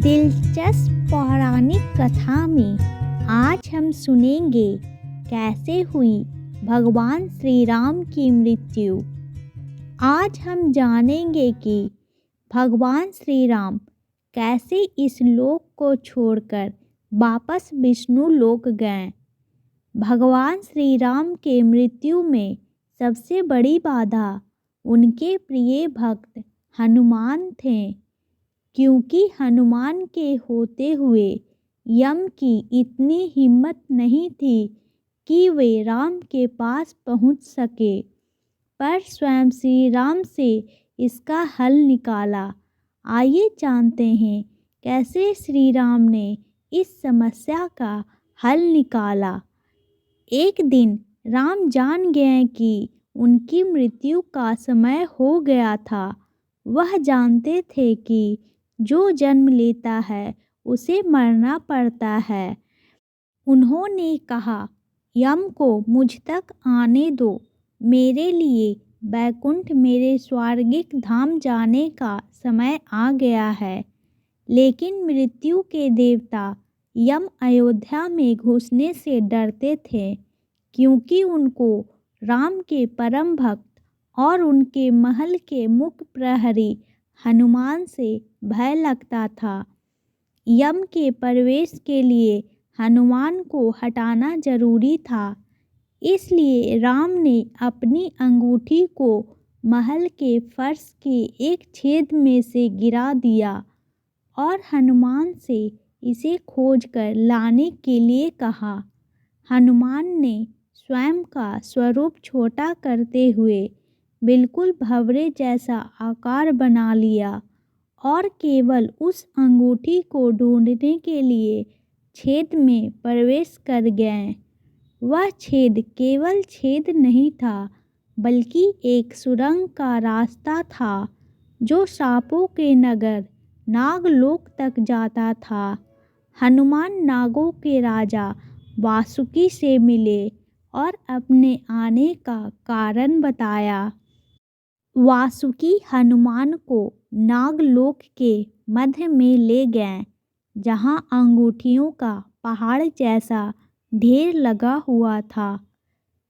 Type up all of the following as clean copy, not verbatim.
दिलचस्प पौराणिक कथा में आज हम सुनेंगे कैसे हुई भगवान श्री राम की मृत्यु। आज हम जानेंगे कि भगवान श्री राम कैसे इस लोक को छोड़कर वापस विष्णु लोक गए। भगवान श्री राम के मृत्यु में सबसे बड़ी बाधा उनके प्रिय भक्त हनुमान थे, क्योंकि हनुमान के होते हुए यम की इतनी हिम्मत नहीं थी कि वे राम के पास पहुंच सके, पर स्वयं श्री राम से इसका हल निकाला। आइए जानते हैं कैसे श्री राम ने इस समस्या का हल निकाला। एक दिन राम जान गए कि उनकी मृत्यु का समय हो गया था। वह जानते थे कि जो जन्म लेता है उसे मरना पड़ता है। उन्होंने कहा, यम को मुझ तक आने दो। मेरे लिए बैकुंठ, मेरे स्वर्गिक धाम जाने का समय आ गया है। लेकिन मृत्यु के देवता यम अयोध्या में घुसने से डरते थे, क्योंकि उनको राम के परम भक्त और उनके महल के मुख्य प्रहरी हनुमान से भय लगता था। यम के प्रवेश के लिए हनुमान को हटाना जरूरी था। इसलिए राम ने अपनी अंगूठी को महल के फर्श के एक छेद में से गिरा दिया और हनुमान से इसे खोजकर लाने के लिए कहा। हनुमान ने स्वयं का स्वरूप छोटा करते हुए बिल्कुल भंवरे जैसा आकार बना लिया और केवल उस अंगूठी को ढूंढने के लिए छेद में प्रवेश कर गए। वह छेद केवल छेद नहीं था, बल्कि एक सुरंग का रास्ता था जो सांपों के नगर नागलोक तक जाता था। हनुमान नागों के राजा वासुकी से मिले और अपने आने का कारण बताया। वासुकी हनुमान को नागलोक के मध्य में ले गए, जहां अंगूठियों का पहाड़ जैसा ढेर लगा हुआ था।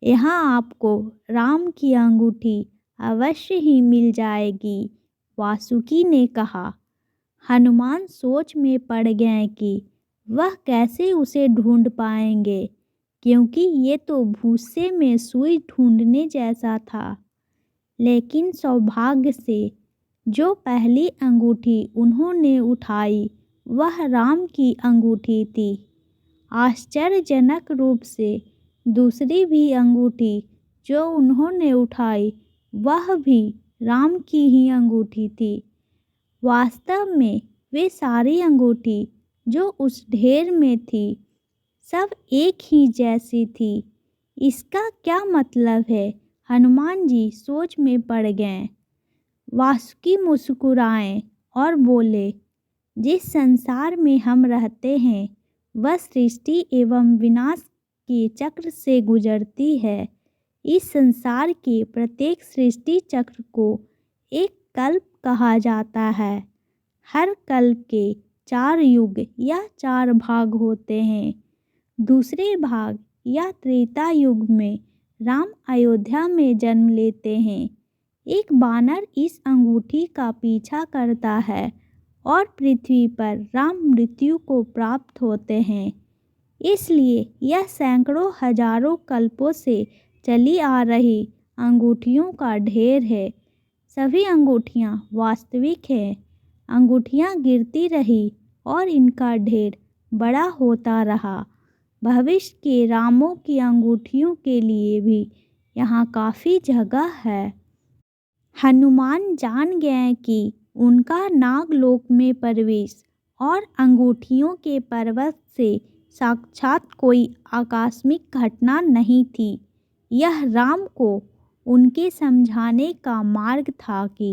यहाँ आपको राम की अंगूठी अवश्य ही मिल जाएगी, वासुकी ने कहा। हनुमान सोच में पड़ गए कि वह कैसे उसे ढूंढ पाएंगे, क्योंकि ये तो भूसे में सुई ढूंढने जैसा था। लेकिन सौभाग्य से जो पहली अंगूठी उन्होंने उठाई वह राम की अंगूठी थी। आश्चर्यजनक रूप से दूसरी भी अंगूठी जो उन्होंने उठाई वह भी राम की ही अंगूठी थी। वास्तव में वे सारी अंगूठी जो उस ढेर में थी सब एक ही जैसी थी। इसका क्या मतलब है? हनुमान जी सोच में पड़ गए। वासुकी मुस्कुराए और बोले, जिस संसार में हम रहते हैं वह सृष्टि एवं विनाश के चक्र से गुजरती है। इस संसार के प्रत्येक सृष्टि चक्र को एक कल्प कहा जाता है। हर कल्प के 4 युग या 4 भाग होते हैं। दूसरे भाग या त्रेता युग में राम अयोध्या में जन्म लेते हैं। एक बानर इस अंगूठी का पीछा करता है और पृथ्वी पर राम मृत्यु को प्राप्त होते हैं। इसलिए यह सैकड़ों हजारों कल्पों से चली आ रही अंगूठियों का ढेर है। सभी अंगूठियां वास्तविक हैं। अंगूठियां गिरती रही और इनका ढेर बड़ा होता रहा। भविष्य के रामों की अंगूठियों के लिए भी यहाँ काफ़ी जगह है। हनुमान जान गए कि उनका नागलोक में प्रवेश और अंगूठियों के पर्वत से साक्षात कोई आकस्मिक घटना नहीं थी। यह राम को उनके समझाने का मार्ग था कि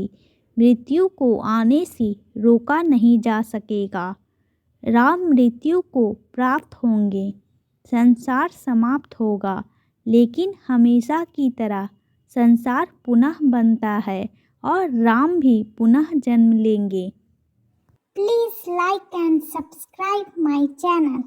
मृत्यु को आने से रोका नहीं जा सकेगा। राम मृत्यु को प्राप्त होंगे, संसार समाप्त होगा, लेकिन हमेशा की तरह संसार पुनः बनता है और राम भी पुनः जन्म लेंगे। Please like and subscribe my channel.